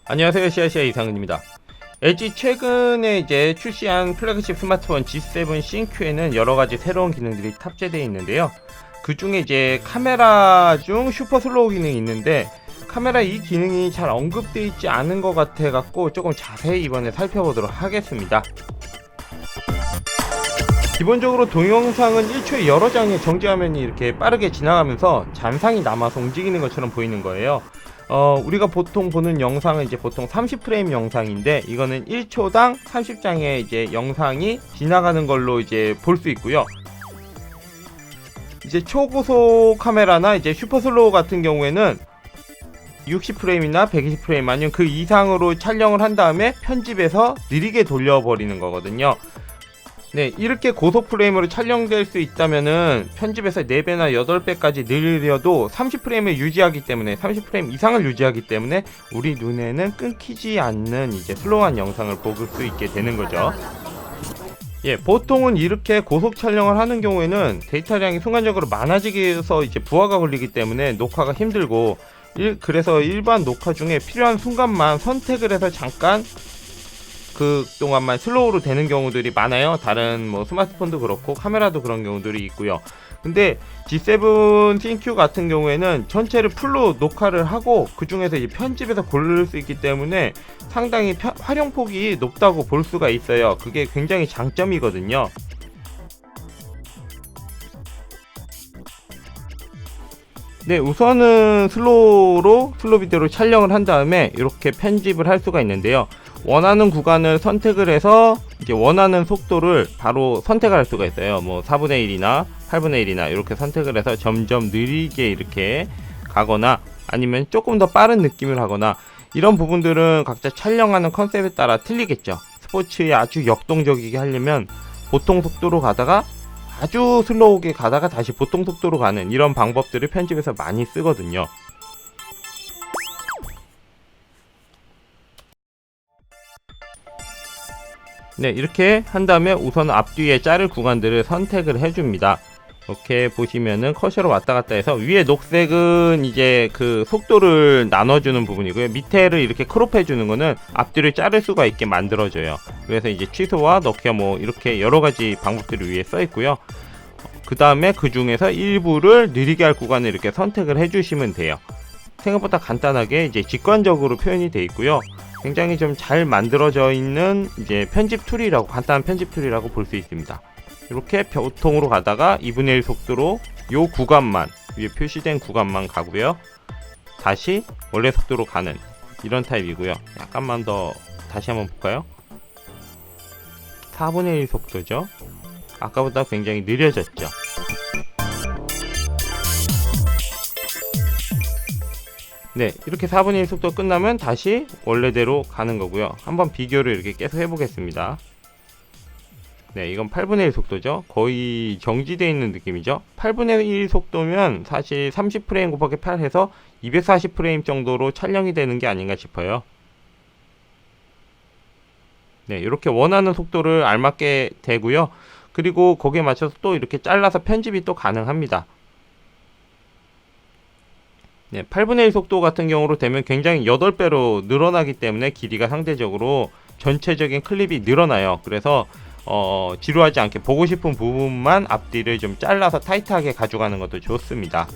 안녕하세요, 시아시아 이상은입니다. LG 최근에 이제 출시한 플래그십 스마트폰 G7 CNQ에는 여러가지 새로운 기능들이 탑재되어 있는데요. 그 중에 이제 카메라 중 슈퍼 슬로우 기능이 있는데, 카메라 이 기능이 잘 언급되어 있지 않은 것 같아 갖고 조금 자세히 이번에 살펴보도록 하겠습니다. 기본적으로 동영상은 1초에 여러 장의 정지화면이 이렇게 빠르게 지나가면서 잔상이 남아서 움직이는 것처럼 보이는 거예요. 우리가 보통 보는 영상은 이제 보통 30프레임 영상인데, 이거는 1초당 30장의 이제 영상이 지나가는 걸로 이제 볼 수 있고요. 이제 초고속 카메라나 이제 슈퍼슬로우 같은 경우에는 60프레임이나 120프레임 아니면 그 이상으로 촬영을 한 다음에 편집해서 느리게 돌려버리는 거거든요. 네, 이렇게 고속 프레임으로 촬영될 수 있다면은 편집에서 4배나 8배까지 늘려도 30프레임을 유지하기 때문에, 30프레임 이상을 유지하기 때문에 우리 눈에는 끊기지 않는 이제 슬로우한 영상을 볼 수 있게 되는 거죠. 예, 보통은 이렇게 고속 촬영을 하는 경우에는 데이터량이 순간적으로 많아지게 해서 이제 부하가 걸리기 때문에 녹화가 힘들고, 그래서 일반 녹화 중에 필요한 순간만 선택을 해서 잠깐 그 동안만 슬로우로 되는 경우들이 많아요. 다른 뭐 스마트폰도 그렇고 카메라도 그런 경우들이 있고요. 근데 G7 CNQ 같은 경우에는 전체를 풀로 녹화를 하고 그 중에서 이제 편집해서 고를 수 있기 때문에 상당히 활용폭이 높다고 볼 수가 있어요. 그게 굉장히 장점이거든요. 네, 우선은 슬로우 비디오로 촬영을 한 다음에 이렇게 편집을 할 수가 있는데요. 원하는 구간을 선택을 해서 이제 원하는 속도를 바로 선택을 할 수가 있어요. 뭐 4분의 1이나 8분의 1이나 이렇게 선택을 해서 점점 느리게 이렇게 가거나 아니면 조금 더 빠른 느낌을 하거나, 이런 부분들은 각자 촬영하는 컨셉에 따라 틀리겠죠. 스포츠에 아주 역동적이게 하려면 보통 속도로 가다가 아주 슬로우게 가다가 다시 보통 속도로 가는 이런 방법들을 편집에서 많이 쓰거든요. 네, 이렇게 한 다음에 우선 앞뒤에 자를 구간들을 선택을 해줍니다. 이렇게 보시면은 커서로 왔다 갔다 해서 위에 녹색은 이제 그 속도를 나눠주는 부분이고요. 밑에를 이렇게 크롭해주는 거는 앞뒤를 자를 수가 있게 만들어줘요. 그래서 이제 취소와 넣기와 뭐 이렇게 여러 가지 방법들이 위에 써 있고요. 그 다음에 그 중에서 일부를 느리게 할 구간을 이렇게 선택을 해주시면 돼요. 생각보다 간단하게 이제 직관적으로 표현이 되어 있고요. 굉장히 좀 잘 만들어져 있는 이제 편집 툴이라고, 간단한 편집 툴이라고 볼 수 있습니다. 이렇게 보통으로 가다가 2분의 1 속도로 요 구간만, 위에 표시된 구간만 가고요. 다시 원래 속도로 가는 이런 타입이고요. 약간만 더 다시 한번 볼까요? 4분의 1 속도죠. 아까보다 굉장히 느려졌죠. 네, 이렇게 4분의 1 속도 끝나면 다시 원래대로 가는 거고요. 한번 비교를 이렇게 계속 해보겠습니다. 네, 이건 8분의 1 속도죠. 거의 정지되어 있는 느낌이죠. 8분의 1 속도면 사실 30프레임 곱하기 8 해서 240프레임 정도로 촬영이 되는 게 아닌가 싶어요. 네, 이렇게 원하는 속도를 알맞게 되고요. 그리고 거기에 맞춰서 또 이렇게 잘라서 편집이 또 가능합니다. 네, 8분의 1 속도 같은 경우로 되면 굉장히 8배로 늘어나기 때문에 길이가 상대적으로 전체적인 클립이 늘어나요. 그래서 지루하지 않게 보고 싶은 부분만 앞뒤를 좀 잘라서 타이트하게 가져가는 것도 좋습니다.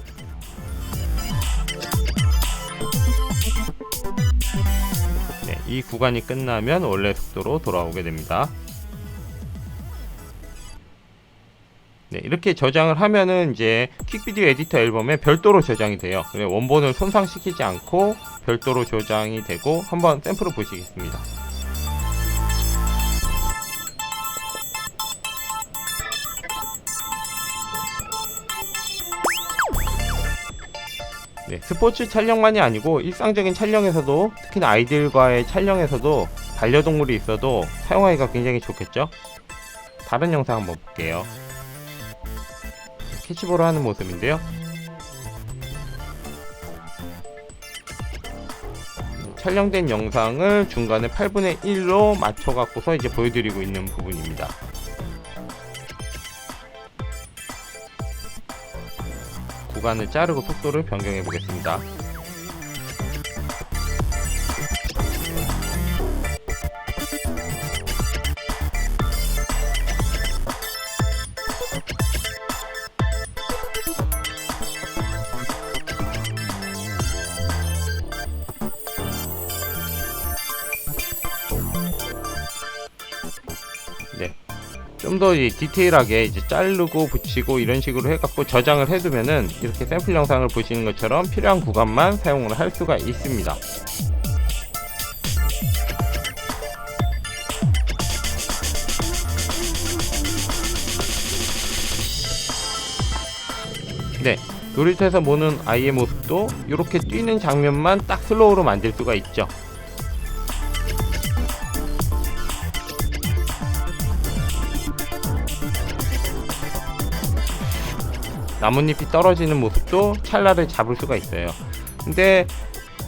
네, 이 구간이 끝나면 원래 속도로 돌아오게 됩니다. 네, 이렇게 저장을 하면은 이제 퀵비디오 에디터 앨범에 별도로 저장이 돼요. 원본을 손상시키지 않고 별도로 저장이 되고, 한번 샘플을 보시겠습니다. 네, 스포츠 촬영만이 아니고 일상적인 촬영에서도, 특히나 아이들과의 촬영에서도 반려동물이 있어도 사용하기가 굉장히 좋겠죠. 다른 영상 한번 볼게요. 캐치볼을 하는 모습인데요. 촬영된 영상을 중간에 8분의 1로 맞춰 갖고서 이제 보여드리고 있는 부분입니다. 구간을 자르고 속도를 변경해 보겠습니다. 좀 더 디테일하게 이제 자르고 붙이고 이런 식으로 해갖고 저장을 해두면은 이렇게 샘플 영상을 보시는 것처럼 필요한 구간만 사용을 할 수가 있습니다. 네, 놀이터에서 보는 아이의 모습도 이렇게 뛰는 장면만 딱 슬로우로 만들 수가 있죠. 나뭇잎이 떨어지는 모습도 찰나를 잡을 수가 있어요. 근데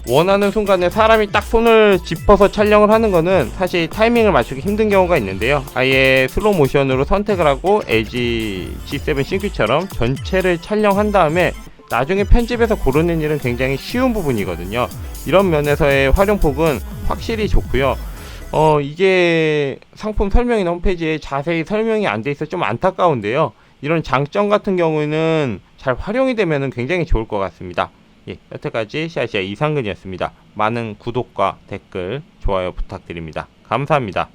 원하는 순간에 사람이 딱 손을 짚어서 촬영을 하는 거는 사실 타이밍을 맞추기 힘든 경우가 있는데요. 아예 슬로우 모션으로 선택을 하고 LG G7 신규처럼 전체를 촬영한 다음에 나중에 편집해서 고르는 일은 굉장히 쉬운 부분이거든요. 이런 면에서의 활용폭은 확실히 좋고요. 이게 상품 설명이나 홈페이지에 자세히 설명이 안 돼 있어 좀 안타까운데요. 이런 장점 같은 경우에는 잘 활용이 되면 굉장히 좋을 것 같습니다. 예, 여태까지 CICI 이상근이었습니다. 많은 구독과 댓글, 좋아요 부탁드립니다. 감사합니다.